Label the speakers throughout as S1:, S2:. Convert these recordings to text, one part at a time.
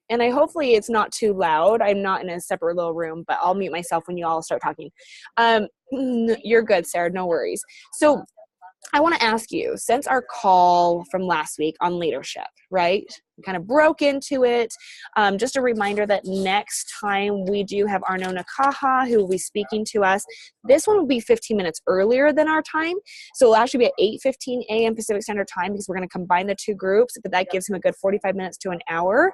S1: and hopefully it's not too loud. I'm not in a separate little room, but I'll mute myself when you all start talking. You're good, Sarah. No worries. So I want to ask you, since our call from last week on leadership, right? We kind of broke into it. Just a reminder that next time we do have Arno Nakaha, who will be speaking to us. This one will be 15 minutes earlier than our time. So it'll actually be at 8:15 a.m. Pacific Standard Time, because we're going to combine the two groups, but that gives him a good 45 minutes to an hour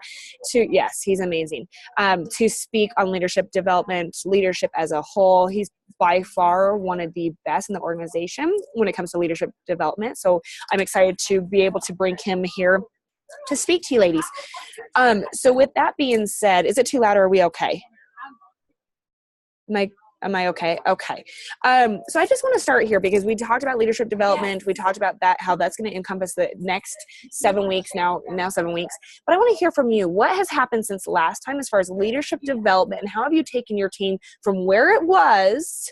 S1: to, yes, he's amazing, to speak on leadership development, leadership as a whole. He's by far one of the best in the organization when it comes to leadership development. So I'm excited to be able to bring him here to speak to you ladies. So with that being said, is it too loud or are we okay? Am I okay? Okay. So I just want to start here because we talked about leadership development. We talked about that, how that's going to encompass the next 7 weeks, now 7 weeks. But I want to hear from you. What has happened since last time as far as leadership development, and how have you taken your team from where it was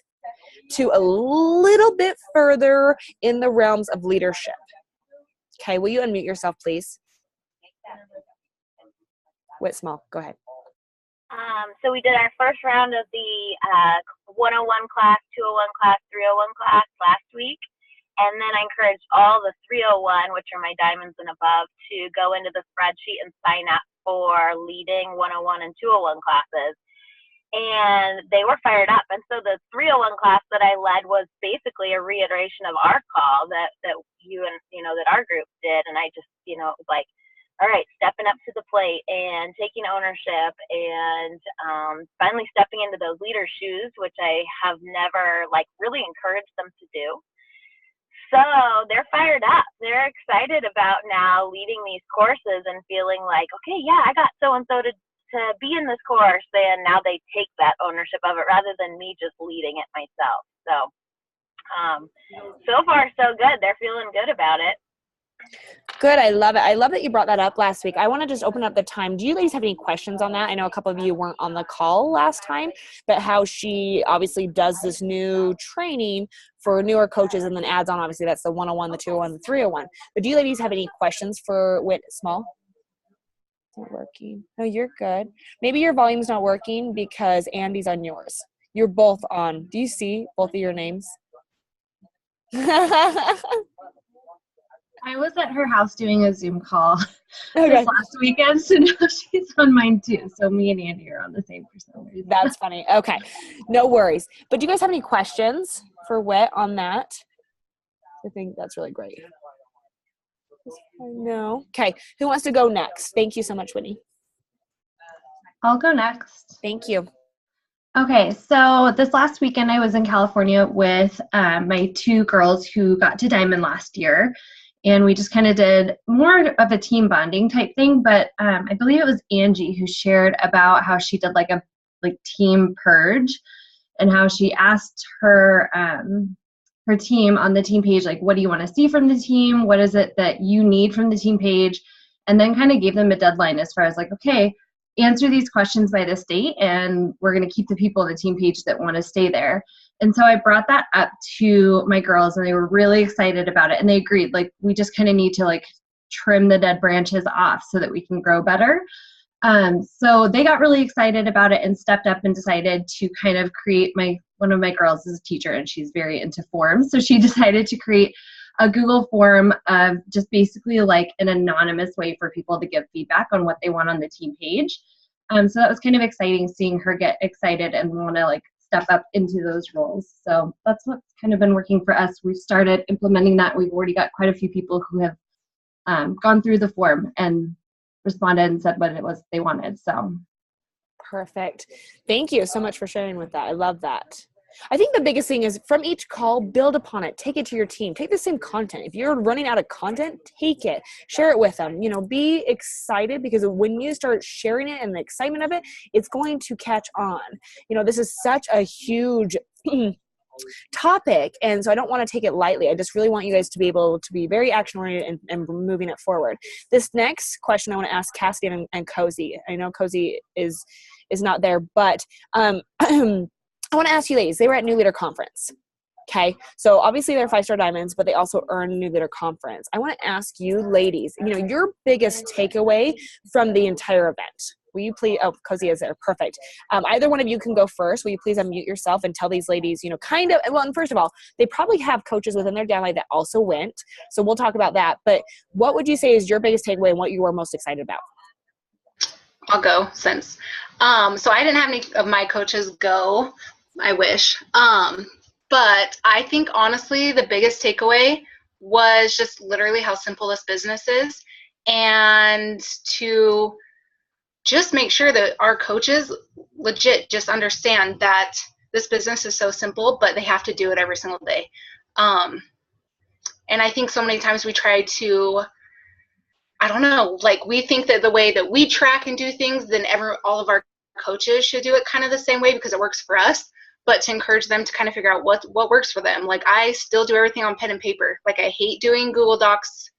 S1: to a little bit further in the realms of leadership? Okay, will you unmute yourself, please? Whit Small, go ahead.
S2: So we did our first round of the 101 class, 201 class, 301 class last week. And then I encouraged all the 301, which are my diamonds and above, to go into the spreadsheet and sign up for leading 101 and 201 classes. And they were fired up. And so the 301 class that I led was basically a reiteration of our call that you and, that our group did. And I just, it was like, all right, stepping up to the plate and taking ownership and finally stepping into those leader shoes, which I have never really encouraged them to do. So they're fired up. They're excited about now leading these courses and feeling like, okay, yeah, I got so-and-so to be in this course. And now they take that ownership of it rather than me just leading it myself. So far, so good. They're feeling good about it.
S1: Good. I love it. I love that you brought that up last week. I want to just open up the time. Do you ladies have any questions on that? I know a couple of you weren't on the call last time, but how she obviously does this new training for newer coaches and then adds on, obviously, that's the 101, the 201, the 301. But do you ladies have any questions for Whit Small? It's not working. No, you're good. Maybe your volume's not working because Andy's on yours. You're both on. Do you see both of your names?
S3: I was at her house doing a Zoom call this last weekend, so now she's on mine too. So me and Andy are on the same for some reason.
S1: That's funny. Okay. No worries. But do you guys have any questions for Whit on that? I think that's really great. No. Okay. Who wants to go next? Thank you so much, Whitney.
S3: I'll go next.
S1: Thank you.
S3: Okay, so this last weekend I was in California with my two girls who got to Diamond last year. And we just kind of did more of a team bonding type thing. But I believe it was Angie who shared about how she did a team purge and how she asked her her team on the team page, what do you want to see from the team? What is it that you need from the team page? And then kind of gave them a deadline as far as okay, answer these questions by this date and we're going to keep the people on the team page that want to stay there. And so I brought that up to my girls and they were really excited about it. And they agreed, we just kind of need to trim the dead branches off so that we can grow better. So they got really excited about it and stepped up and decided to kind of create one of my girls is a teacher and she's very into forms. So she decided to create a Google form of just basically an anonymous way for people to give feedback on what they want on the team page. So that was kind of exciting seeing her get excited and want to step up into those roles. So that's what's kind of been working for us. We've started implementing that. We've already got quite a few people who have gone through the form and responded and said what it was they wanted. So
S1: perfect. Thank you so much for sharing with that. I love that. I think the biggest thing is from each call, build upon it. Take it to your team. Take the same content. If you're running out of content, take it. Share it with them. Be excited because when you start sharing it and the excitement of it, it's going to catch on. This is such a huge topic, and so I don't want to take it lightly. I just really want you guys to be able to be very action-oriented and moving it forward. This next question I want to ask Cassidy and Cozy. I know Cozy is not there, but I want to ask you ladies, they were at New Leader Conference. Okay, so obviously they're 5-star diamonds, but they also earn New Leader Conference. I want to ask you, ladies, your biggest takeaway from the entire event. Will you please? Oh, Cozy is there. Perfect. Either one of you can go first. Will you please unmute yourself and tell these ladies, kind of. Well, and first of all, they probably have coaches within their downline that also went, so we'll talk about that. But what would you say is your biggest takeaway and what you were most excited about?
S4: I'll go since. So I didn't have any of my coaches go. I wish. But I think honestly, the biggest takeaway was just literally how simple this business is, and to just make sure that our coaches legit just understand that this business is so simple, but they have to do it every single day. And I think so many times we try to, I don't know, like we think that the way that we track and do things, then all of our coaches should do it kind of the same way because it works for us. But to encourage them to kind of figure out what works for them. Like I still do everything on pen and paper. Like I hate doing Google Docs.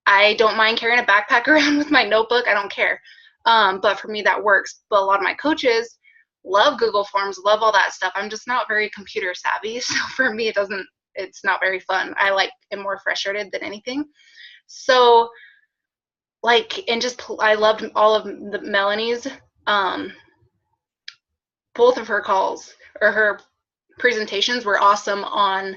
S4: I don't mind carrying a backpack around with my notebook. I don't care. But for me, that works. But a lot of my coaches love Google Forms, love all that stuff. I'm just not very computer savvy. So for me, it's not very fun. I am more frustrated than anything. So I loved all of Melanie's, both of her calls or her presentations were awesome on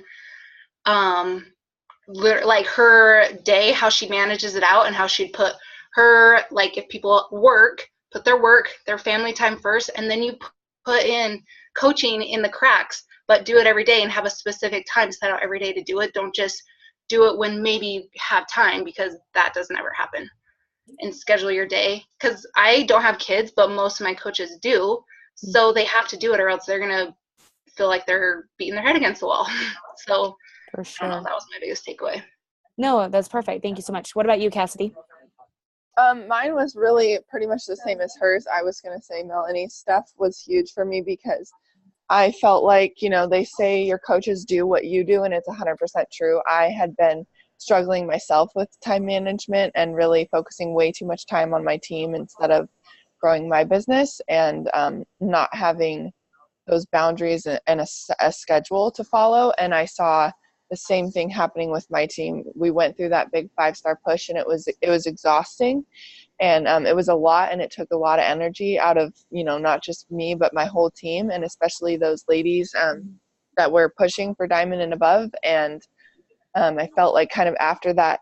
S4: like her day, how she manages it out and how she'd put her, like if people put their family time first, and then you put in coaching in the cracks, but do it every day and have a specific time set out every day to do it. Don't just do it when maybe you have time, because that doesn't ever happen. And schedule your day, because I don't have kids, but most of my coaches do. So they have to do it or else they're going to feel like they're beating their head against the wall. So
S1: For sure.
S4: I don't know, that was my biggest takeaway.
S1: No, that's perfect. Thank you so much. What about you, Cassidy?
S5: Mine was really pretty much the same as hers. I was going to say Melanie's stuff was huge for me because I felt like, they say your coaches do what you do, and it's 100% true. I had been struggling myself with time management and really focusing way too much time on my team instead of growing my business, and not having those boundaries and a schedule to follow. And I saw the same thing happening with my team. We went through that big 5-star push, and it was exhausting, and it was a lot, and it took a lot of energy out of not just me but my whole team, and especially those ladies that were pushing for diamond and above. And I felt like kind of after that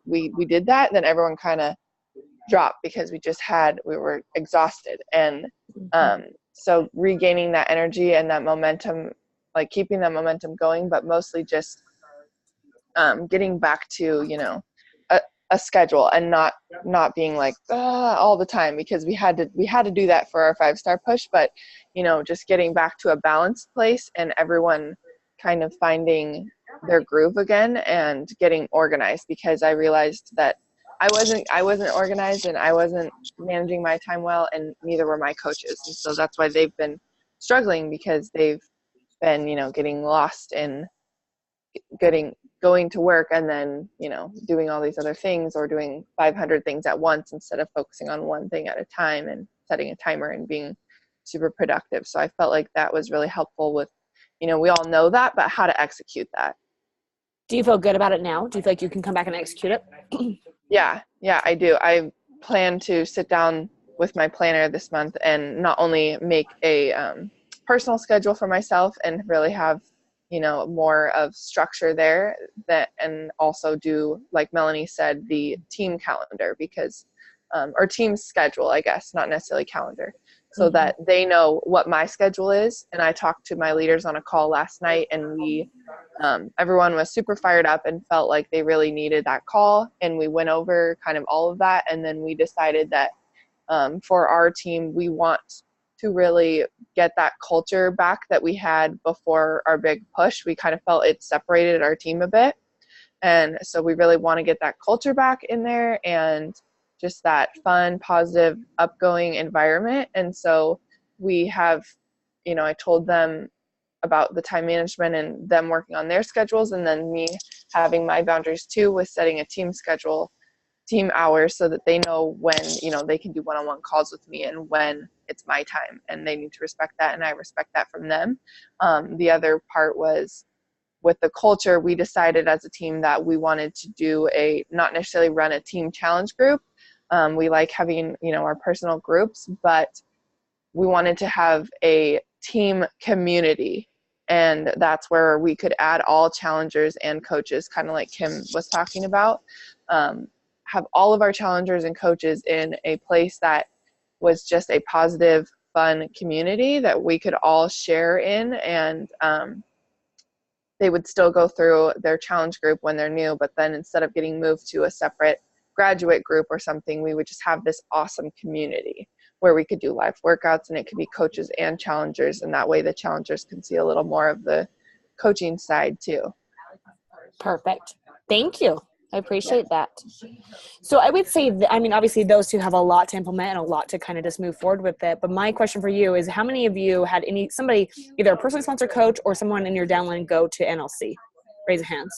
S5: we did that, then everyone kind of dropped because we were exhausted. And so regaining that energy and that momentum, like keeping that momentum going, but mostly just getting back to a schedule and not being like all the time, because we had to do that for our 5-star push. But just getting back to a balanced place and everyone kind of finding their groove again and getting organized, because I realized that I wasn't organized and I wasn't managing my time well, and neither were my coaches. And so that's why they've been struggling, because they've been, getting lost in going to work and then, doing all these other things, or doing 500 things at once instead of focusing on one thing at a time and setting a timer and being super productive. So I felt like that was really helpful with, we all know that, but how to execute that.
S1: Do you feel good about it now? Do you feel like you can come back and execute it?
S5: Yeah, I do. I plan to sit down with my planner this month and not only make a personal schedule for myself and really have, more of structure there, and also do, like Melanie said, the team calendar, because or team schedule, I guess, not necessarily calendar, so that they know what my schedule is. And I talked to my leaders on a call last night, and we everyone was super fired up and felt like they really needed that call, and we went over kind of all of that. And then we decided that for our team, we want to really get that culture back that we had before our big push. We kind of felt it separated our team a bit, and so we really want to get that culture back in there and just that fun, positive, upgoing environment. And so we have, I told them about the time management and them working on their schedules, and then me having my boundaries too with setting a team schedule, team hours, so that they know when, they can do one-on-one calls with me and when it's my time, and they need to respect that, and I respect that from them. The other part was with the culture, we decided as a team that we wanted to do not necessarily run a team challenge group. We like having, our personal groups, but we wanted to have a team community. And that's where we could add all challengers and coaches, kind of like Kim was talking about. Have all of our challengers and coaches in a place that was just a positive, fun community that we could all share in, and they would still go through their challenge group when they're new, but then instead of getting moved to a separate graduate group or something, we would just have this awesome community where we could do live workouts, and it could be coaches and challengers, and that way the challengers can see a little more of the coaching side too.
S1: Perfect. Thank you. I appreciate that. So I would say, obviously those two have a lot to implement and a lot to kind of just move forward with it. But my question for you is, how many of you had somebody, either a personally sponsored coach or someone in your downline, go to NLC? Raise your hands.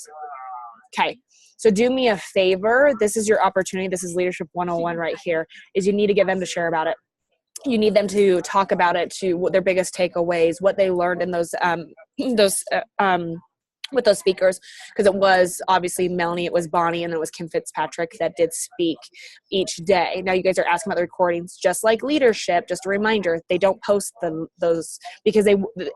S1: Okay. So do me a favor. This is your opportunity. This is Leadership 101 right here, is you need to get them to share about it. You need them to talk about it, to what their biggest takeaways, what they learned in with those speakers, because it was obviously Melanie, it was Bonnie, and then it was Kim Fitzpatrick that did speak each day. Now you guys are asking about the recordings, just like leadership. Just a reminder, they don't post those because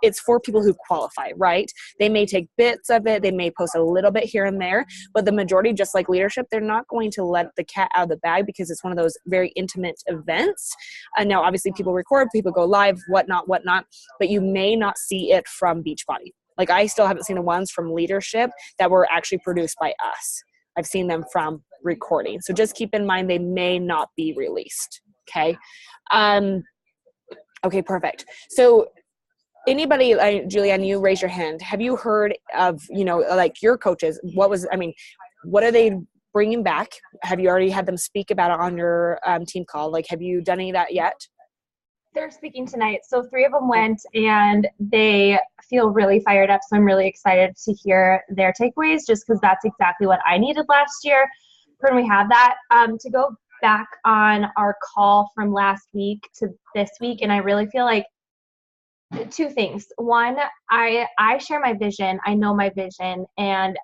S1: it's for people who qualify, right? They may take bits of it, they may post a little bit here and there, but the majority, just like leadership, they're not going to let the cat out of the bag because it's one of those very intimate events. And now obviously people record, people go live, whatnot, but you may not see it from Beachbody. Like, I still haven't seen the ones from leadership that were actually produced by us. I've seen them from recording. So just keep in mind, they may not be released. Okay. Okay, perfect. So anybody, Julianne, you raise your hand. Have you heard of, like your coaches? What are they bringing back? Have you already had them speak about it on your team call? Like, have you done any of that yet?
S3: They're speaking tonight. So 3 of them went, and they feel really fired up. So I'm really excited to hear their takeaways, just because that's exactly what I needed last year when we had that. To go back on our call from last week to this week, and I really feel like 2 things. One, I share my vision. I know my vision, and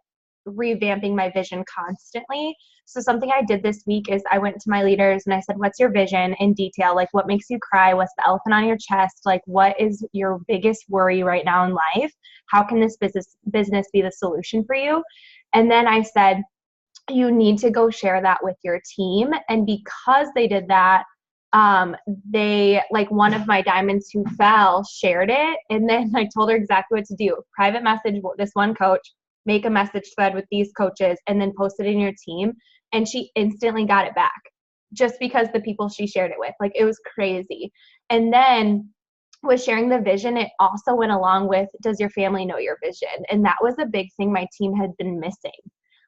S3: revamping my vision constantly. So something I did this week is I went to my leaders and I said, what's your vision in detail? Like, what makes you cry? What's the elephant on your chest? Like, what is your biggest worry right now in life? How can this business be the solution for you? And then I said, you need to go share that with your team. And because they did that, they, like, one of my diamonds who fell shared it. And then I told her exactly what to do. Private message this one coach, make a message thread with these coaches, and then post it in your team. And she instantly got it back just because the people she shared it with. Like, it was crazy. And then with sharing the vision, it also went along with, does your family know your vision? And that was a big thing my team had been missing.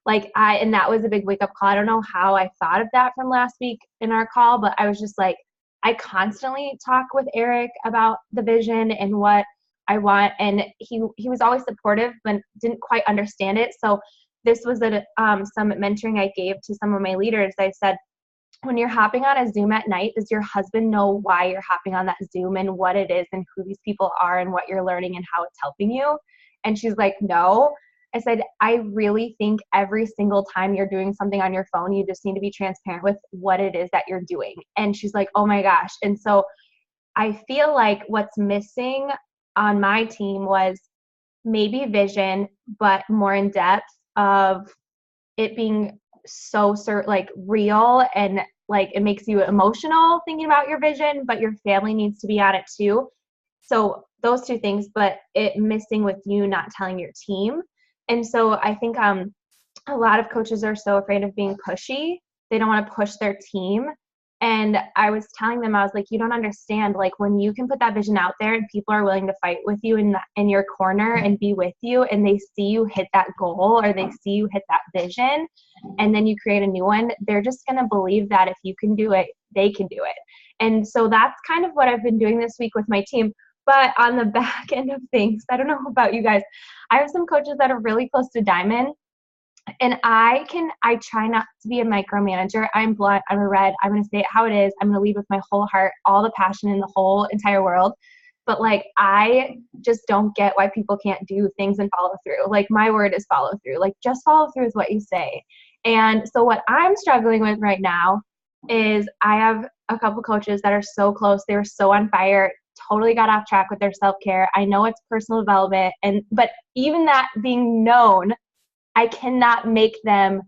S3: And that was a big wake up call. I don't know how I thought of that from last week in our call, but I was just like, I constantly talk with Eric about the vision and what I want. And he was always supportive, but didn't quite understand it. So this was some mentoring I gave to some of my leaders. I said, when you're hopping on a Zoom at night, does your husband know why you're hopping on that Zoom and what it is and who these people are and what you're learning and how it's helping you? And she's like, no. I said, I really think every single time you're doing something on your phone, you just need to be transparent with what it is that you're doing. And she's like, oh my gosh. And so I feel like what's missing on my team was maybe vision, but more in depth of it being so like real, and like it makes you emotional thinking about your vision, but your family needs to be on it too. So those 2 things, but it missing with you not telling your team. And so I think a lot of coaches are so afraid of being pushy. They don't want to push their team. And I was telling them, I was like, you don't understand, like, when you can put that vision out there and people are willing to fight with you in your corner and be with you, and they see you hit that goal or they see you hit that vision, and then you create a new one, they're just going to believe that if you can do it, they can do it. And so that's kind of what I've been doing this week with my team. But on the back end of things, I don't know about you guys, I have some coaches that are really close to Diamond. And I try not to be a micromanager. I'm blunt. I'm a red. I'm going to say it how it is. I'm going to lead with my whole heart, all the passion in the whole entire world. but like, I just don't get why people can't do things and follow through. Like, my word is follow through. Like, just follow through with what you say. And so what I'm struggling with right now is I have a couple coaches that are so close. They were so on fire, totally got off track with their self-care. I know it's personal development, but even that being known, I cannot make them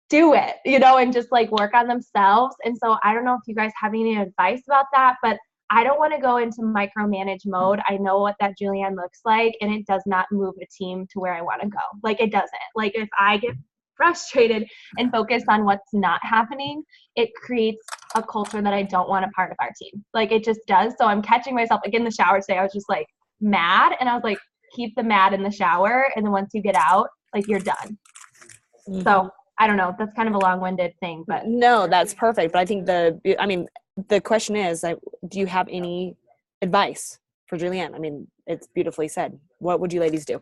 S3: do it, and just like work on themselves. And so I don't know if you guys have any advice about that, but I don't want to go into micromanage mode. I know what that Julianne looks like, and it does not move a team to where I want to go. Like, it doesn't. Like, if I get frustrated and focus on what's not happening, it creates a culture that I don't want a part of our team. Like, it just does. So I'm catching myself, like, in the shower today, I was just like mad, and I was like, keep the mad in the shower, and then once you get out, like, you're done. Mm-hmm. So I don't know. That's kind of a long-winded thing, but
S1: no, that's perfect. But I think the question is, do you have any advice for Julianne? I mean, it's beautifully said. What would you ladies do?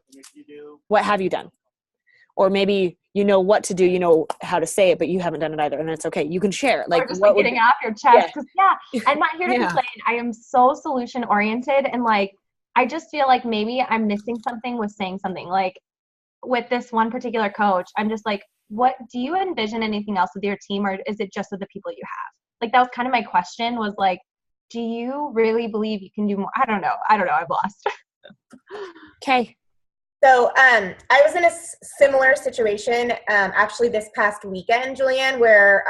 S1: What have you done? Or maybe you know what to do, you know how to say it, but you haven't done it either, and it's okay. You can share it. Like,
S3: or just like getting off your chest. Because I'm not here to complain. I am so solution-oriented, and like, I just feel like maybe I'm missing something with saying something. Like, with this one particular coach, I'm just like, what do you envision anything else with your team, or is it just with the people you have? Like, that was kind of my question, was like, do you really believe you can do more? I don't know. I've lost.
S1: Okay.
S6: So I was in a similar situation actually this past weekend, Julianne, where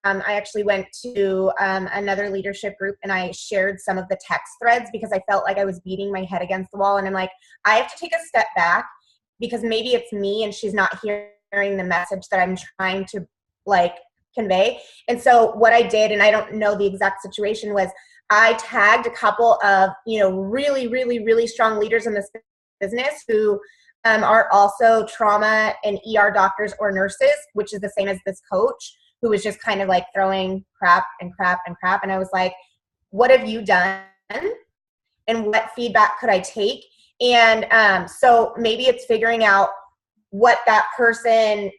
S6: I actually went to another leadership group, and I shared some of the text threads because I felt like I was beating my head against the wall. And I'm like, I have to take a step back, because maybe it's me and she's not hearing the message that I'm trying to like convey. And so what I did, and I don't know the exact situation, was I tagged a couple of, really, really, really strong leaders in this business who are also trauma and ER doctors or nurses, which is the same as this coach, who was just kind of like throwing crap and crap and crap. And I was like, what have you done? And what feedback could I take? And so maybe it's figuring out what that person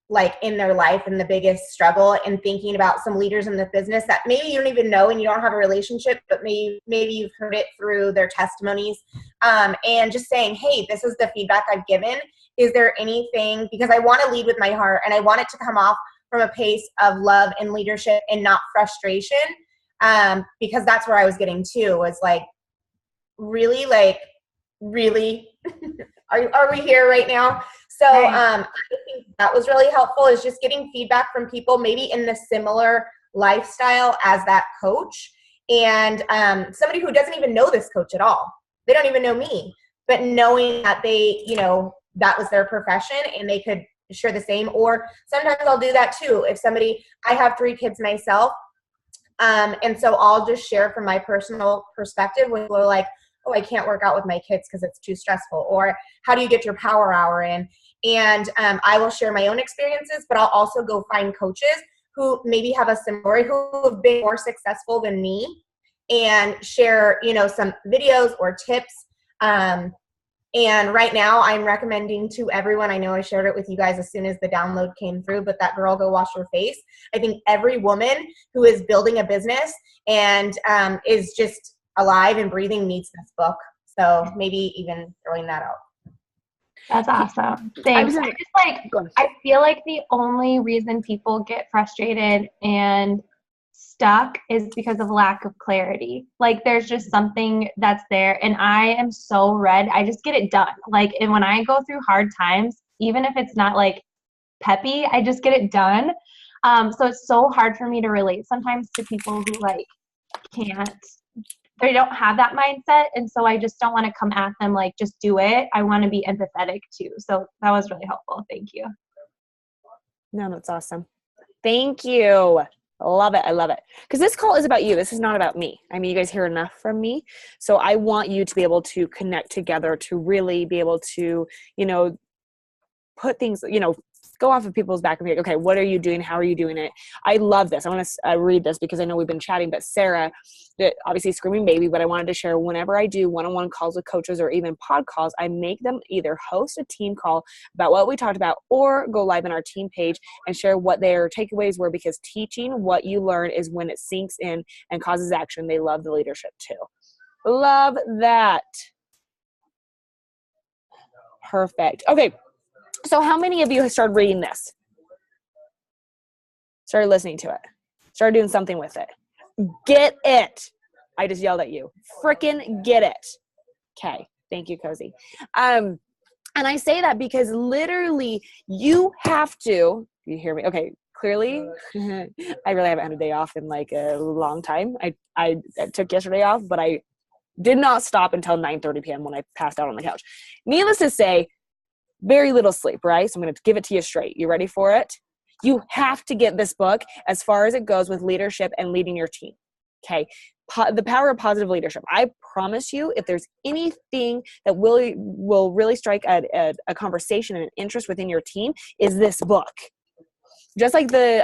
S6: like in their life and the biggest struggle, and thinking about some leaders in the business that maybe you don't even know and you don't have a relationship, but maybe you've heard it through their testimonies, and just saying, hey, this is the feedback I've given. Is there anything, because I want to lead with my heart, and I want it to come off from a place of love and leadership and not frustration, because that's where I was getting to, was like, really, are we here right now? So I think that was really helpful, is just getting feedback from people maybe in the similar lifestyle as that coach, and somebody who doesn't even know this coach at all. They don't even know me, but knowing that they, that was their profession and they could share the same. Or sometimes I'll do that too. If I have 3 kids myself, and so I'll just share from my personal perspective when people are like, oh, I can't work out with my kids because it's too stressful, or how do you get your power hour in? And I will share my own experiences, but I'll also go find coaches who maybe have a similar, who have been more successful than me, and share, some videos or tips. And right now I'm recommending to everyone, I know I shared it with you guys as soon as the download came through, but that girl, Go Wash Your Face. I think every woman who is building a business and is just alive and breathing needs this book. So maybe even throwing that out.
S3: That's awesome. Thanks. I feel like the only reason people get frustrated and stuck is because of lack of clarity. Like, there's just something that's there, and I am so red. I just get it done. Like, and when I go through hard times, even if it's not like peppy, I just get it done. So it's so hard for me to relate sometimes to people who like they don't have that mindset. And so I just don't want to come at them like, just do it. I want to be empathetic too. So that was really helpful. Thank you.
S1: No, that's awesome. Thank you. I love it. I love it. Because this call is about you. This is not about me. I mean, you guys hear enough from me. So I want you to be able to connect together, to really be able to, put things, go off of people's back and be like, okay, what are you doing? How are you doing it? I love this. I want to read this because I know we've been chatting, but Sarah, obviously Screaming Baby, but I wanted to share, whenever I do one-on-one calls with coaches or even pod calls, I make them either host a team call about what we talked about or go live on our team page and share what their takeaways were, because teaching what you learn is when it sinks in and causes action. They love the leadership too. Love that. Perfect. Okay. So how many of you have started reading this? Started listening to it? Started doing something with it? Get it. I just yelled at you. Frickin' get it. Okay. Thank you, Cozy. And I say that because literally you have to, you hear me? Okay. Clearly, I really haven't had a day off in like a long time. I took yesterday off, but I did not stop until 9:30 p.m. when I passed out on the couch. Needless to say, very little sleep, right? So I'm going to give it to you straight. You ready for it? You have to get this book as far as it goes with leadership and leading your team. Okay. The power of positive leadership. I promise you, if there's anything that will really strike a conversation and an interest within your team, is this book. Just like the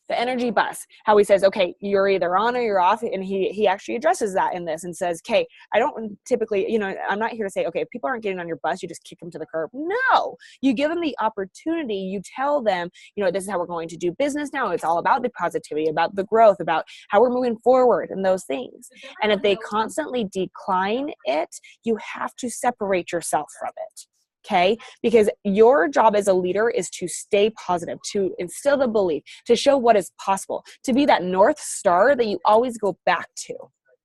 S1: energy bus, how he says, okay, you're either on or you're off. And he actually addresses that in this and says, okay, I don't typically, I'm not here to say, okay, if people aren't getting on your bus, you just kick them to the curb. No, you give them the opportunity. You tell them, this is how we're going to do business now. It's all about the positivity, about the growth, about how we're moving forward and those things. And if they constantly decline it, you have to separate yourself from it. Okay, because your job as a leader is to stay positive, to instill the belief, to show what is possible, to be that North Star that you always go back to.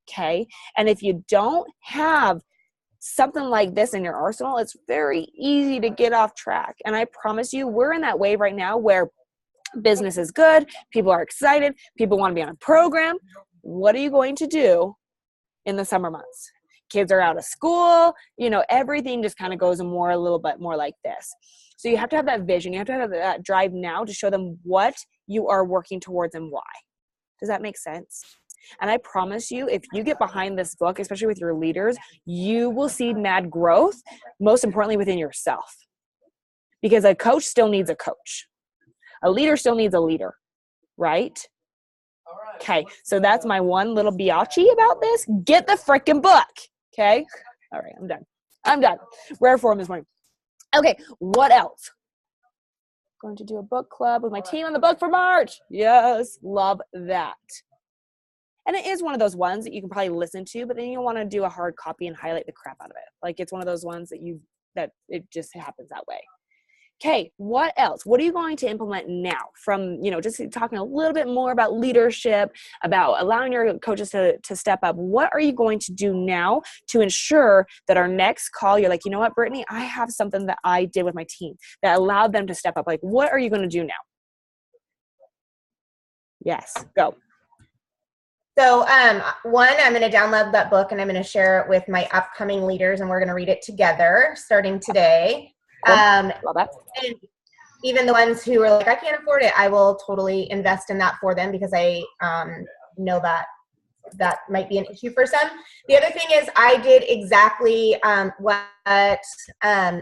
S1: Okay, and if you don't have something like this in your arsenal, it's very easy to get off track. And I promise you, we're in that wave right now where business is good, people are excited, people want to be on a program. What are you going to do in the summer months? Kids are out of school, everything just kind of goes a little bit more like this. So you have to have that vision. You have to have that drive now to show them what you are working towards and why. Does that make sense? And I promise you, if you get behind this book, especially with your leaders, you will see mad growth, most importantly within yourself. Because a coach still needs a coach. A leader still needs a leader, right? Okay, so that's my one little biatch about this. Get the freaking book. Okay. All right. I'm done. Rare form this morning. Okay. What else? Going to do a book club with my team on the book for March. Yes. Love that. And it is one of those ones that you can probably listen to, but then you want to do a hard copy and highlight the crap out of it. Like it's one of those ones that it just happens that way. Okay, what else? What are you going to implement now from, just talking a little bit more about leadership, about allowing your coaches to step up? What are you going to do now to ensure that our next call, you're like, you know what, Brittany, I have something that I did with my team that allowed them to step up. Like, what are you going to do now? Yes, go.
S6: So one, I'm going to download that book and I'm going to share it with my upcoming leaders and we're going to read it together starting today.
S1: Love that.
S6: And even the ones who are like, I can't afford it, I will totally invest in that for them because I know that might be an issue for some. The other thing is I did exactly what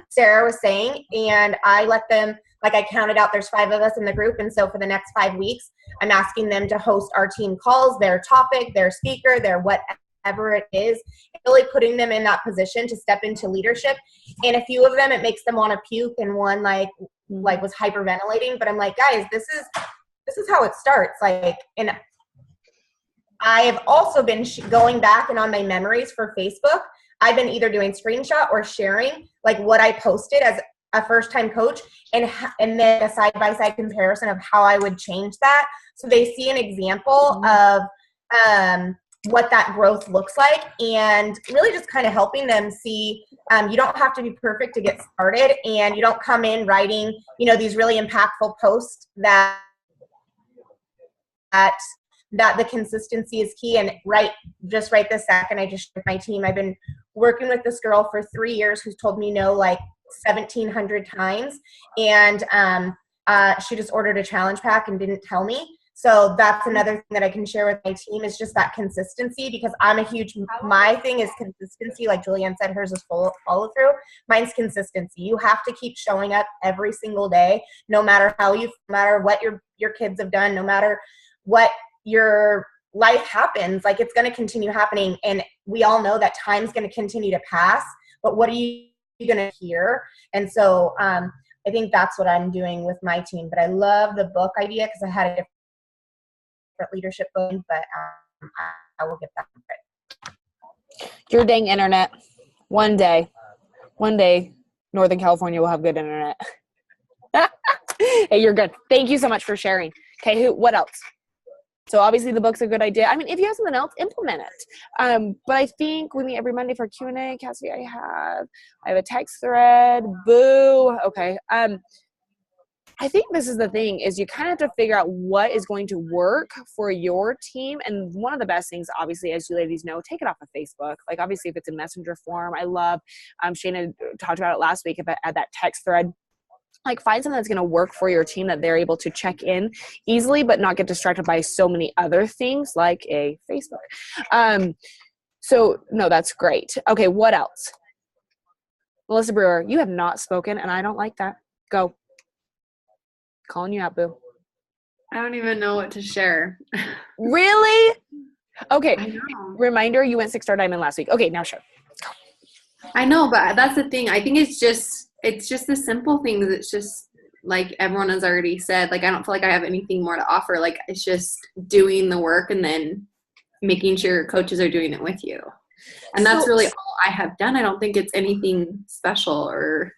S6: Sarah was saying, and I let them, I counted out there's 5 of us in the group, and so for the next 5 weeks, I'm asking them to host our team calls, their topic, their speaker, their whatever it is, really putting them in that position to step into leadership. And a few of them, it makes them want to puke, and one like was hyperventilating. But I'm like, guys, this is how it starts. And I have also been going back and on my memories for Facebook, I've been either doing screenshot or sharing what I posted as a first-time coach, and then a side-by-side comparison of how I would change that, so they see an example of what that growth looks like, and really just kind of helping them see you don't have to be perfect to get started, and you don't come in writing these really impactful posts that the consistency is key. And right this second, I just with my team, I've been working with this girl for 3 years who's told me no 1,700 times, and she just ordered a challenge pack and didn't tell me. So that's another thing that I can share with my team, is just that consistency, because my thing is consistency. Like Julianne said, hers is follow through. Mine's consistency. You have to keep showing up every single day, no matter what your kids have done, no matter what your life happens. It's going to continue happening. And we all know that time's going to continue to pass, but what are you going to hear? And so I think that's what I'm doing with my team. But I love the book idea because I had a different leadership book, but we'll get that.
S1: Your dang internet. One day, Northern California will have good internet. Hey, you're good. Thank you so much for sharing. Okay, what else? So obviously the book's a good idea. I mean, if you have something else, implement it. But I think we meet every Monday for Q&A. Cassidy, I have a text thread. Boo. Okay. I think this is the thing, is you kind of have to figure out what is going to work for your team. And one of the best things, obviously, as you ladies know, take it off of Facebook. Like, obviously, if it's a messenger form, I love, Shayna talked about it last week about that text thread. Like, find something that's going to work for your team that they're able to check in easily, but not get distracted by so many other things like a Facebook. So, no, that's great. Okay, what else? Melissa Brewer, you have not spoken, and I don't like that. Go. Calling you out, boo.
S7: I don't even know what to share.
S1: Really? Okay.
S7: I know.
S1: Reminder, you went 6-star diamond last week. Okay, now share.
S7: I know, but that's the thing. I think it's just the simple things. It's just like everyone has already said, like, I don't feel like I have anything more to offer. Like, it's just doing the work and then making sure coaches are doing it with you. And that's really all I have done. I don't think it's anything special. Or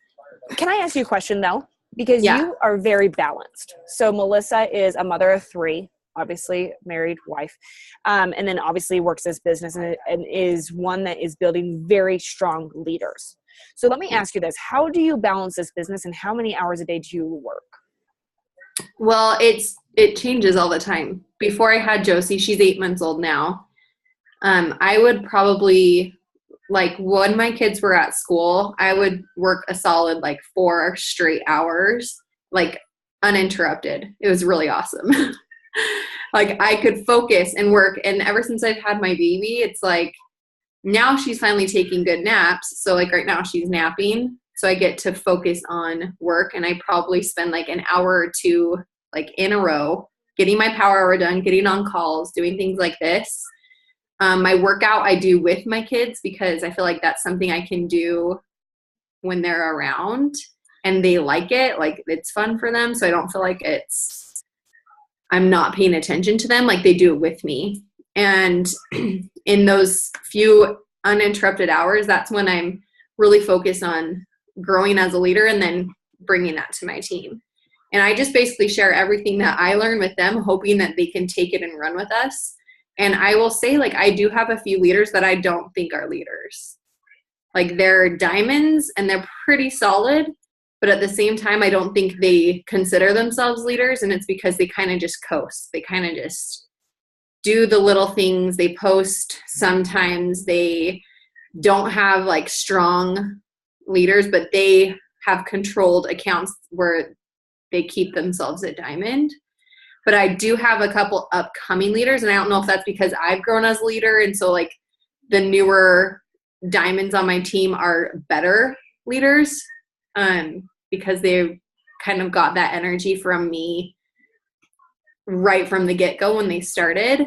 S1: can I ask you a question, though? Because you are very balanced. So Melissa is a mother of 3, obviously married wife, and then obviously works this business and is one that is building very strong leaders. So let me ask you this. How do you balance this business, and how many hours a day do you work?
S7: Well, it changes all the time. Before I had Josie, she's 8 months old now. I would probably, like, when my kids were at school, I would work a solid, like, 4 straight hours, like, uninterrupted. It was really awesome. Like, I could focus and work. And ever since I've had my baby, it's like, now she's finally taking good naps. So, like, right now she's napping. So I get to focus on work. And I probably spend, like, an hour or 2, like, in a row, getting my power hour done, getting on calls, doing things like this. My workout I do with my kids because I feel like that's something I can do when they're around and they like it. Like, it's fun for them. So I don't feel like I'm not paying attention to them. Like, they do it with me. And in those few uninterrupted hours, that's when I'm really focused on growing as a leader and then bringing that to my team. And I just basically share everything that I learn with them, hoping that they can take it and run with us. And I will say, like, I do have a few leaders that I don't think are leaders. Like, they're diamonds and they're pretty solid, but at the same time, I don't think they consider themselves leaders. And it's because they kind of just coast. They kind of just do the little things. They post sometimes. They don't have, like, strong leaders, but they have controlled accounts where they keep themselves a diamond. But I do have a couple upcoming leaders, and I don't know if that's because I've grown as a leader, and so, like, the newer diamonds on my team are better leaders because they've kind of got that energy from me right from the get-go when they started,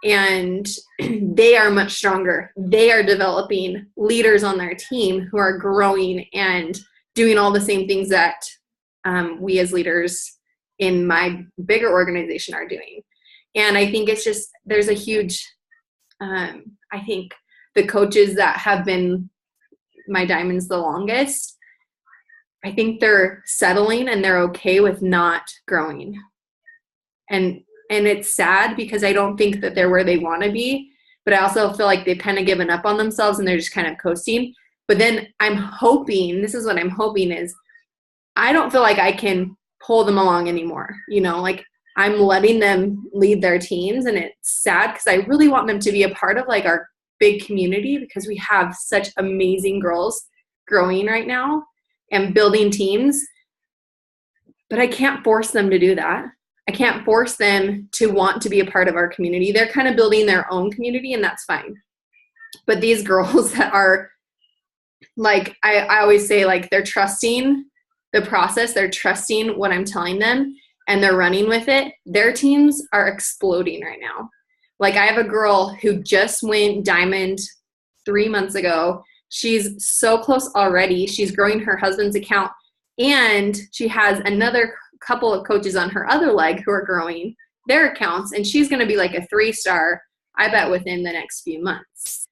S7: and they are much stronger. They are developing leaders on their team who are growing and doing all the same things that we as leaders in my bigger organization are doing. And I think it's just, there's a huge, I think the coaches that have been my diamonds the longest, I think they're settling and they're okay with not growing. And it's sad because I don't think that they're where they want to be, but I also feel like they've kind of given up on themselves and they're just kind of coasting. But then I'm hoping, this is what I'm hoping is, I don't feel like I can pull them along anymore. You know, like, I'm letting them lead their teams, and it's sad because I really want them to be a part of, like, our big community because we have such amazing girls growing right now and building teams. But I can't force them to do that. I can't force them to want to be a part of our community. They're kind of building their own community, and that's fine. But these girls that are, like, I always say, like, they're trusting the process, they're trusting what I'm telling them, and they're running with it. Their teams are exploding right now. Like, I have a girl who just went diamond 3 months ago. She's so close already. She's growing her husband's account, and she has another couple of coaches on her other leg who are growing their accounts, and she's going to be like a 3-star. I bet within the next few months.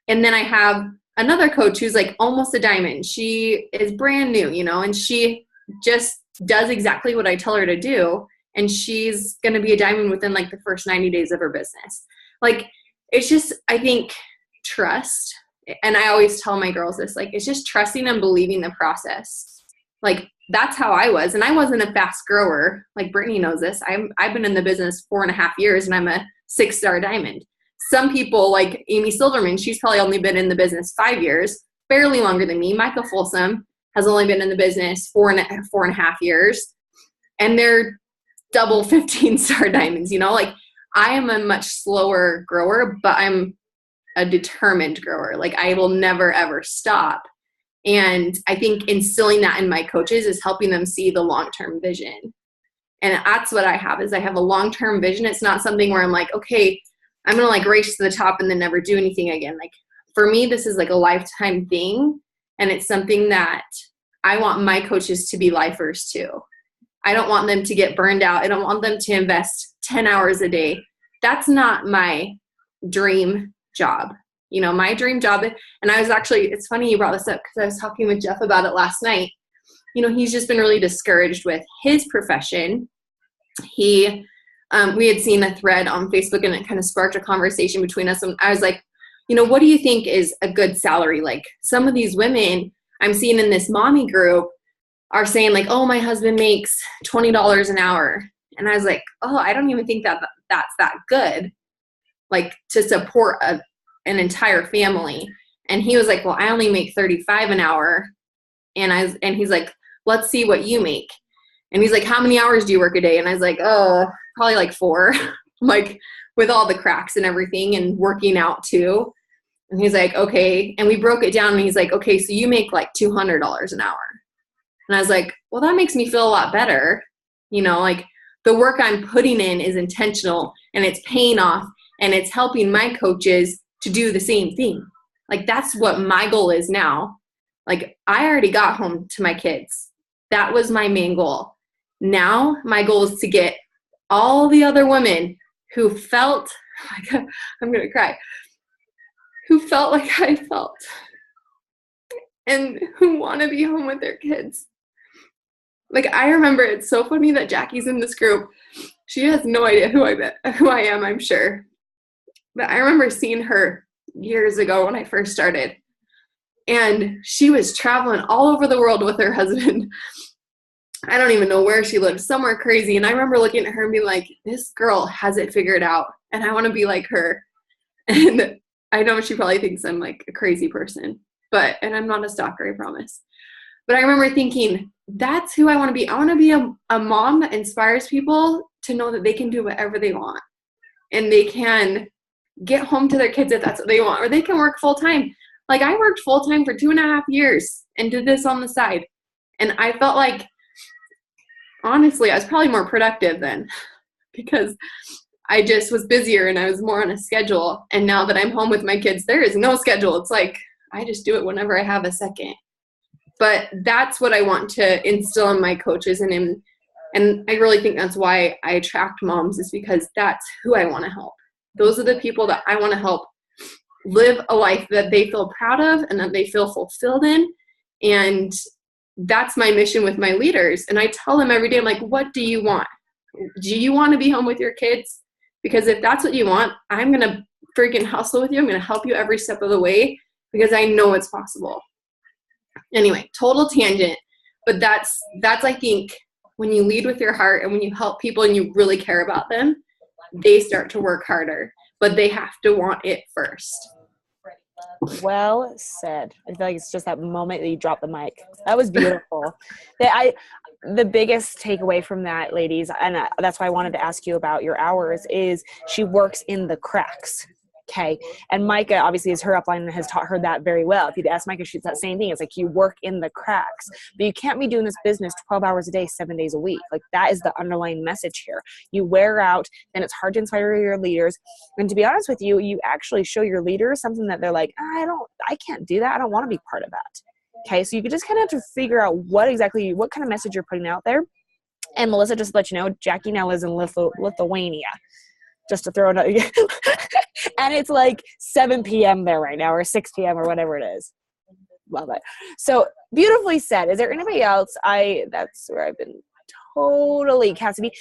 S7: And then I have another coach who's like almost a diamond. She is brand new, you know, and she just does exactly what I tell her to do. And she's going to be a diamond within like the first 90 days of her business. Like, it's just, I think, trust. And I always tell my girls this, like, it's just trusting and believing the process. Like, that's how I was. And I wasn't a fast grower. Like, Brittany knows this. I've been in the business 4.5 years and I'm a 6-star diamond. Some people like Amy Silverman, she's probably only been in the business 5 years, barely longer than me. Micah Folsom has only been in the business 4.5 years. And they're double 15-star diamonds, you know? Like, I am a much slower grower, but I'm a determined grower. Like, I will never, ever stop. And I think instilling that in my coaches is helping them see the long-term vision. And that's what I have, is I have a long-term vision. It's not something where I'm like, okay, I'm going to like race to the top and then never do anything again. Like, for me, this is like a lifetime thing. And it's something that I want my coaches to be lifers too. I don't want them to get burned out. I don't want them to invest 10 hours a day. That's not my dream job. You know, my dream job, and I was actually, it's funny you brought this up because I was talking with Jeff about it last night. You know, he's just been really discouraged with his profession. We had seen a thread on Facebook and it kind of sparked a conversation between us. And I was like, you know, what do you think is a good salary? Like, some of these women I'm seeing in this mommy group are saying like, oh, my husband makes $20 an hour. And I was like, oh, I don't even think that that's that good, like, to support an entire family. And he was like, well, I only make $35 an hour. And he's like, let's see what you make. And he's like, how many hours do you work a day? And I was like, oh, probably like 4, like, with all the cracks and everything and working out too. And he's like, okay. And we broke it down and he's like, okay, so you make like $200 an hour. And I was like, well, that makes me feel a lot better. You know, like, the work I'm putting in is intentional and it's paying off and it's helping my coaches to do the same thing. Like, that's what my goal is now. Like, I already got home to my kids. That was my main goal. Now my goal is to get all the other women who felt like, I'm going to cry, who felt like I felt and who want to be home with their kids. Like, I remember, it's so funny that Jackie's in this group. She has no idea who I am, I'm sure. But I remember seeing her years ago when I first started. And she was traveling all over the world with her husband. I don't even know where she lived, somewhere crazy. And I remember looking at her and being like, this girl has it figured out. And I want to be like her. And I know she probably thinks I'm like a crazy person. And I'm not a stalker, I promise. But I remember thinking, that's who I want to be. I want to be a mom that inspires people to know that they can do whatever they want. And they can get home to their kids if that's what they want. Or they can work full time. Like, I worked full time for 2.5 years and did this on the side. And I felt like, honestly, I was probably more productive then because I just was busier and I was more on a schedule. And now that I'm home with my kids, there is no schedule. It's like, I just do it whenever I have a second. But that's what I want to instill in my coaches. And I really think that's why I attract moms, is because that's who I want to help. Those are the people that I want to help live a life that they feel proud of and that they feel fulfilled in. And that's my mission with my leaders. And I tell them every day, I'm like, what do you want? Do you want to be home with your kids? Because if that's what you want, I'm going to freaking hustle with you. I'm going to help you every step of the way because I know it's possible. Anyway, total tangent. But that's I think, when you lead with your heart and when you help people and you really care about them, they start to work harder. But they have to want it first.
S1: Well said. I feel like it's just that moment that you drop the mic. That was beautiful. The biggest takeaway from that, ladies, and that's why I wanted to ask you about your hours, is she works in the cracks. Okay. And Micah, obviously, is her upline and has taught her that very well. If you'd ask Micah, she's that same thing. It's like, you work in the cracks, but you can't be doing this business 12 hours a day, 7 days a week. Like, that is the underlying message here. You wear out, and it's hard to inspire your leaders. And to be honest with you, you actually show your leaders something that they're like, I can't do that. I don't want to be part of that. Okay. So you can just kind of have to figure out what kind of message you're putting out there. And Melissa, just to let you know, Jackie now lives in Lithuania. just to throw another. And it's like 7 p.m. there right now, or 6 p.m. or whatever it is. Love it. So beautifully said. Is there anybody else? That's where I've been totally Cassidy.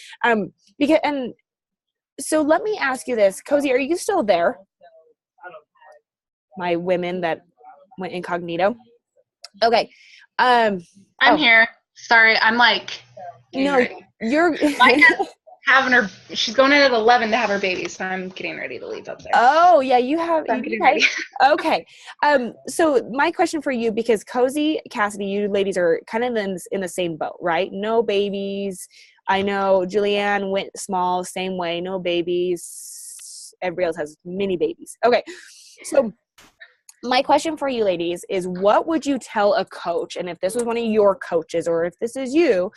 S1: So let me ask you this, Cozy, are you still there? My women that went incognito. Okay.
S4: I'm here. Sorry, I'm like.
S1: No,
S4: ready.
S1: You're
S4: having her. She's going in at 11 to have her baby, so I'm getting ready to leave up there.
S1: Oh yeah, you have.
S4: So I'm getting ready.
S1: Okay. So my question for you, because Cozy, Cassidy, you ladies are kind of in the same boat, right? No babies. I know Julianne went small, same way. No babies. Everybody else has mini babies. Okay. So my question for you ladies is, what would you tell a coach? And if this was one of your coaches, or if this is you,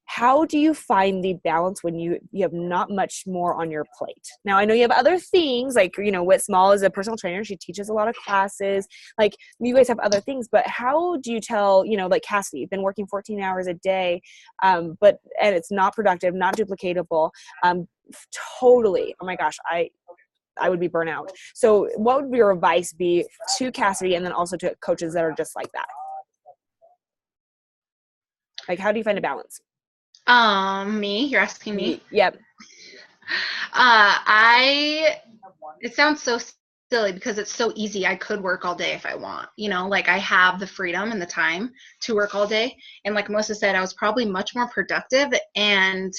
S1: how do you find the balance when you have not much more on your plate? Now, I know you have other things, like, Whit Small is a personal trainer. She teaches a lot of classes. Like, you guys have other things, but how do you tell, like Cassidy, you've been working 14 hours a day, and it's not productive, not duplicatable, totally. Oh my gosh, I would be burnt out. So what would your advice be to Cassidy, and then also to coaches that are just like that? Like, how do you find a balance?
S4: Me? You're asking me?
S1: Yep.
S4: It sounds so silly because it's so easy. I could work all day if I want, like I have the freedom and the time to work all day. And like Melissa said, I was probably much more productive and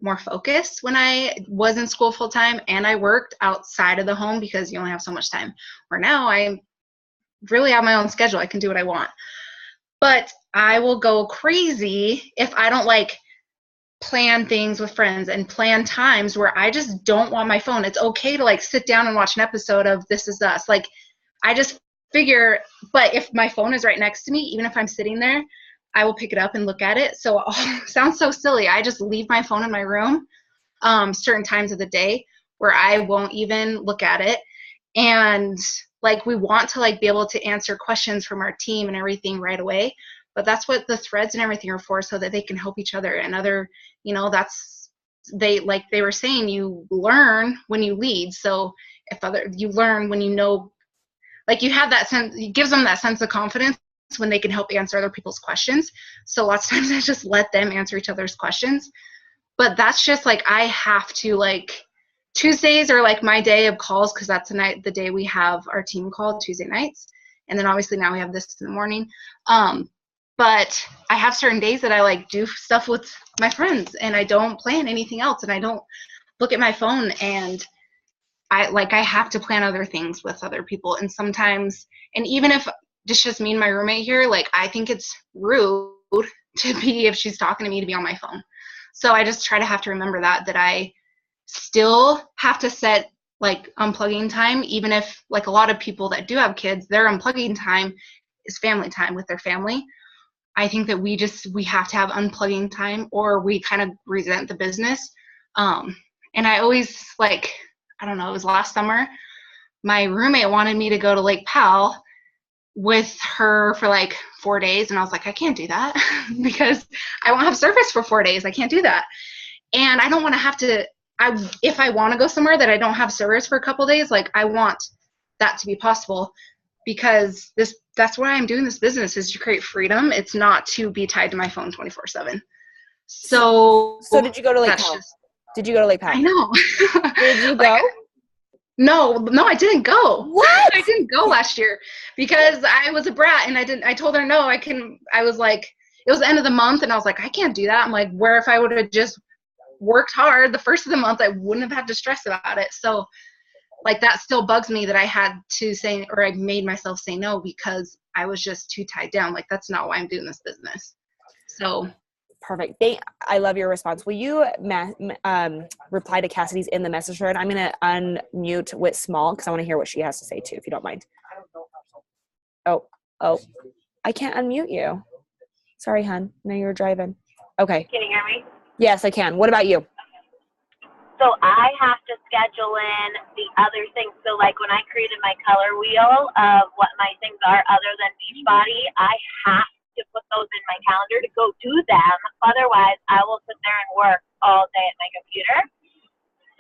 S4: more focused when I was in school full time, and I worked outside of the home because you only have so much time. Where now I really have my own schedule. I can do what I want. But I will go crazy if I don't plan things with friends and plan times where I just don't want my phone. It's okay to sit down and watch an episode of This Is Us. I just figure, but if my phone is right next to me, even if I'm sitting there, I will pick it up and look at it. So sounds so silly. I just leave my phone in my room certain times of the day where I won't even look at it. And we want to be able to answer questions from our team and everything right away. But that's what the threads and everything are for, so that they can help each other. And they were saying, you learn when you lead. So you learn when you have that sense, it gives them that sense of confidence when they can help answer other people's questions. So lots of times I just let them answer each other's questions. But that's just I have to Tuesdays are my day of calls, because that's the day we have our team call, Tuesday nights. And then obviously now we have this in the morning. But I have certain days that I do stuff with my friends, and I don't plan anything else, and I don't look at my phone, and I have to plan other things with other people. And sometimes, and even if it's just me and my roommate here, I think it's rude if she's talking to me, to be on my phone. So I just try to have to remember that I still have to set unplugging time, even if a lot of people that do have kids, their unplugging time is family time with their family. I think that we have to have unplugging time, or we kind of resent the business. And I always I don't know, it was last summer, my roommate wanted me to go to Lake Powell with her for 4 days. And I was like, I can't do that because I won't have service for 4 days. I can't do that. And I don't want to have to, if I want to go somewhere that I don't have service for a couple days, I want that to be possible, because that's why I'm doing this business, is to create freedom. It's not to be tied to my phone 24/7. So
S1: did you go to Lake Powell? Did you go to Lake Powell?
S4: I know.
S1: Did you go?
S4: No, I didn't go.
S1: What?
S4: I didn't go last year because I was a brat, and I told her no. I was it was the end of the month, and I was like, I can't do that. I'm where if I would have just worked hard the first of the month, I wouldn't have had to stress about it. So that still bugs me that I had to say, or I made myself say no, because I was just too tied down. That's not why I'm doing this business. So
S1: perfect. I love your response. Will you reply to Cassidy's in the message thread? I'm going to unmute Whit Small because I want to hear what she has to say too, if you don't mind. Oh, I can't unmute you. Sorry, hon. No, you're driving. Okay.
S2: Can you hear me?
S1: Yes, I can. What about you?
S2: So I have to schedule in the other things. So when I created my color wheel of what my things are other than Beachbody, I have to put those in my calendar to go do them. Otherwise, I will sit there and work all day at my computer.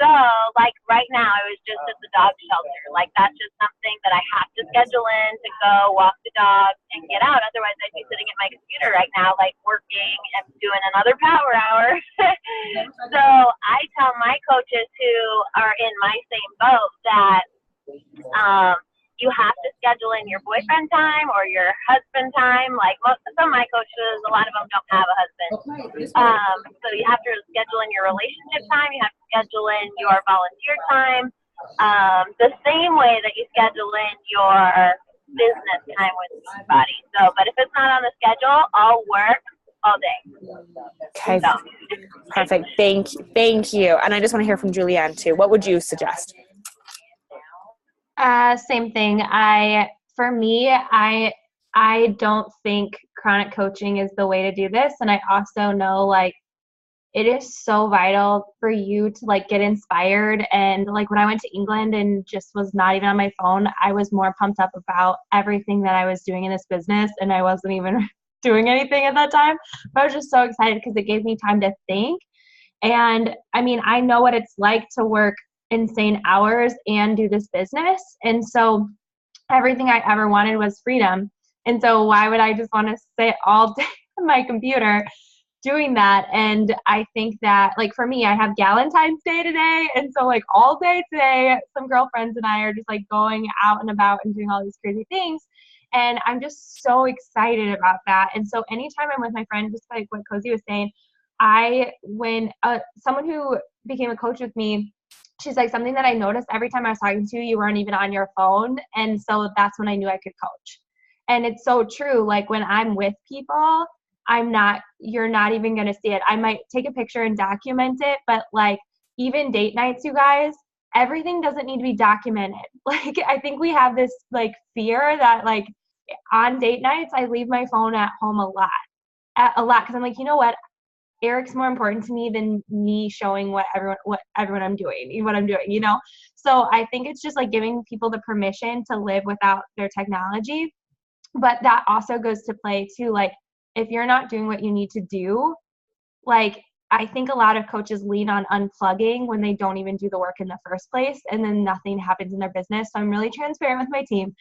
S2: So, like right now, I was just at the dog shelter. Like that's just something that I have to schedule in to go walk the dog and get out. Otherwise, I'd be sitting at my computer right now, like working and doing another power hour. So I tell my coaches who are in my same boat that you have to schedule in your boyfriend time or your husband time. Like some of my coaches, a lot of them don't have a husband. So you have to schedule in your relationship time. You have to schedule in your volunteer time. The same way that you schedule in your business time with somebody. So, but if it's not on the schedule, I'll work all day.
S1: Okay.
S2: So.
S1: Perfect. Thank you. And I just want to hear from Julianne too. What would you suggest?
S3: Same thing. For me, I don't think chronic coaching is the way to do this. And I also know like it is so vital for you to like get inspired. And like when I went to England and just was not even on my phone, I was more pumped up about everything that I was doing in this business. And I wasn't even doing anything at that time. But I was just so excited because it gave me time to think. And I mean, I know what it's like to work insane hours and do this business. And so everything I ever wanted was freedom. And so why would I just want to sit all day on my computer doing that? And I think that like for me, I have Galentine's Day today. And so like all day today, some girlfriends and I are just like going out and about and doing all these crazy things. And I'm just so excited about that. And so anytime I'm with my friend, just like what Cozy was saying, when someone who became a coach with me, she's like, something that I noticed every time I was talking to you, you weren't even on your phone. And so that's when I knew I could coach. And it's so true. Like when I'm with people, you're not even going to see it. I might take a picture and document it, but like even date nights, you guys, everything doesn't need to be documented. Like, I think we have this like fear that like on date nights, I leave my phone at home a lot. Cause I'm like, you know what? Eric's more important to me than me showing what everyone I'm doing, what I'm doing, you know? So I think it's just like giving people the permission to live without their technology. But that also goes to play too. Like if you're not doing what you need to do, like I think a lot of coaches lean on unplugging when they don't even do the work in the first place, and then nothing happens in their business. So I'm really transparent with my team.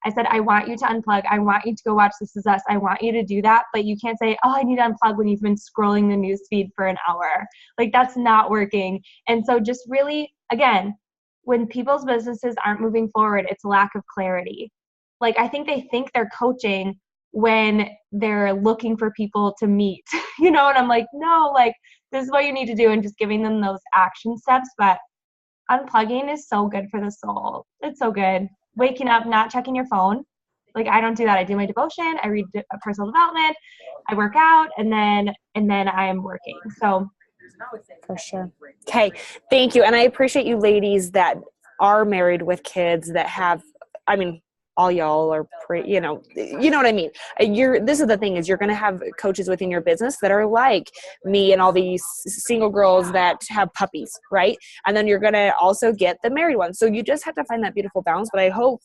S3: I said, I want you to unplug. I want you to go watch This Is Us. I want you to do that. But you can't say, oh, I need to unplug when you've been scrolling the news feed for an hour. Like that's not working. And so just really, again, when people's businesses aren't moving forward, it's lack of clarity. Like I think they think they're coaching when they're looking for people to meet, you know? And I'm like, no, like this is what you need to do, and just giving them those action steps. But unplugging is so good for the soul. It's so good. Waking up, not checking your phone. Like I don't do that. I do my devotion. I read personal development. I work out, and then I am working. So
S1: for sure. Okay. Thank you. And I appreciate you ladies that are married with kids that have, I mean, all y'all are you know what I mean? This is the thing is you're going to have coaches within your business that are like me and all these single girls that have puppies, right? And then you're going to also get the married ones. So you just have to find that beautiful balance. But I hope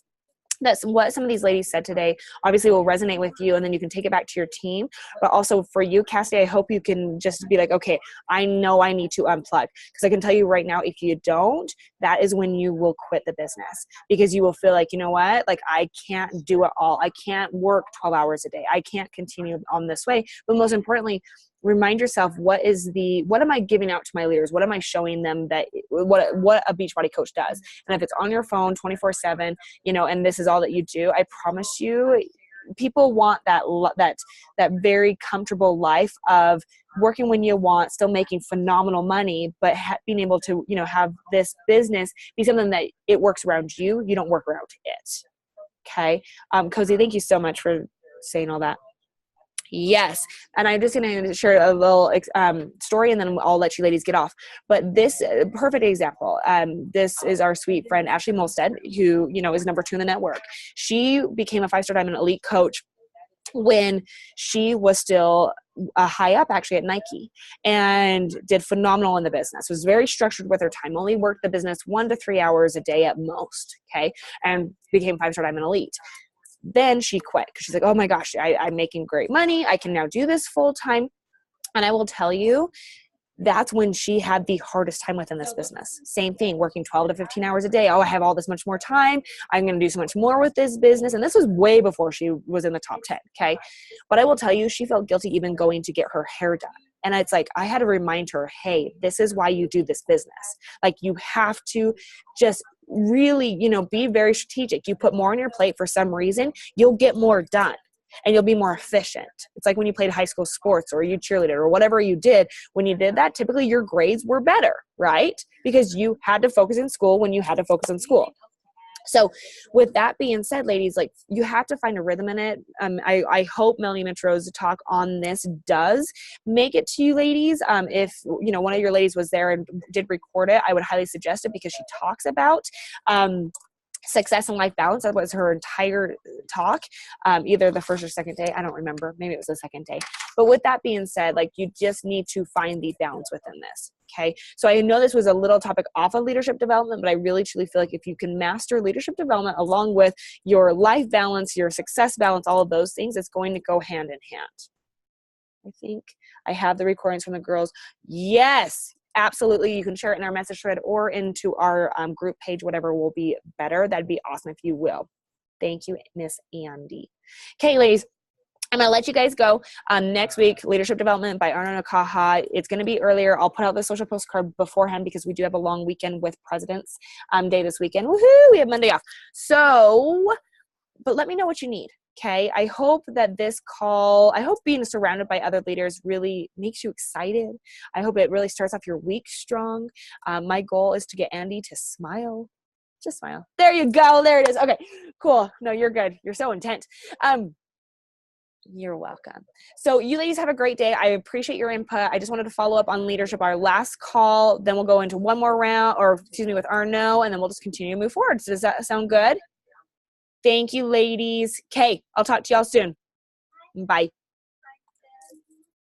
S1: that's what some of these ladies said today obviously will resonate with you, and then you can take it back to your team. But also for you, Cassie, I hope you can just be like, okay, I know I need to unplug, because I can tell you right now, if you don't, that is when you will quit the business, because you will feel like, you know what, like I can't do it all. I can't work 12 hours a day. I can't continue on this way. But most importantly, remind yourself, what am I giving out to my leaders? What am I showing them that what a Beachbody coach does? And if it's on your phone 24/7, and this is all that you do, I promise you, people want that very comfortable life of working when you want, still making phenomenal money, but being able to, have this business be something that it works around you. You don't work around it. Okay. Cozy, thank you so much for saying all that. Yes. And I'm just going to share a little story, and then I'll let you ladies get off. But this perfect example, this is our sweet friend, Ashley Molstead, who, is number 2 in the network. She became a 5-star diamond elite coach when she was still high up actually at Nike, and did phenomenal in the business. Was very structured with her time, only worked the business 1 to 3 hours a day at most. Okay. And became 5-star diamond elite. Then she quit because she's like, oh my gosh, I'm making great money. I can now do this full time. And I will tell you, that's when she had the hardest time within this business. Same thing, working 12 to 15 hours a day. Oh, I have all this much more time. I'm going to do so much more with this business. And this was way before she was in the top 10. Okay. But I will tell you, she felt guilty even going to get her hair done. And it's like, I had to remind her, hey, this is why you do this business. Like, you have to just really, be very strategic. You put more on your plate for some reason, you'll get more done. And you'll be more efficient. It's like when you played high school sports or you cheerleaded or whatever you did. When you did that, typically your grades were better, right? Because you had to focus in school when you had to focus in school. So with that being said, ladies, like, you have to find a rhythm in it. I hope Melanie Metro's talk on this does make it to you ladies. If, one of your ladies was there and did record it, I would highly suggest it, because she talks about, success and life balance. That was her entire talk, either the first or second day. I don't remember. Maybe it was the second day. But with that being said, like, you just need to find the balance within this. Okay. So I know this was a little topic off of leadership development, but I really truly feel like if you can master leadership development along with your life balance, your success balance, all of those things, it's going to go hand in hand. I think I have the recordings from the girls. Yes. Absolutely. You can share it in our message thread or into our group page, whatever will be better. That'd be awesome if you will. Thank you, Miss Andy. Okay, ladies, I'm going to let you guys go. Next week, Leadership Development by Arno Nakaha. It's going to be earlier. I'll put out the social postcard beforehand because we do have a long weekend with President's Day this weekend. Woohoo! We have Monday off. So, but let me know what you need. Okay, I hope that this call, I hope being surrounded by other leaders really makes you excited. I hope it really starts off your week strong. My goal is to get Andy to smile. Just smile. There you go. There it is. Okay, cool. No, you're good. You're so intent. You're welcome. So you ladies have a great day. I appreciate your input. I just wanted to follow up on leadership, our last call. Then we'll go into one more round, with Arno, and then we'll just continue to move forward. So does that sound good? Thank you, ladies. Okay, I'll talk to y'all soon. Bye.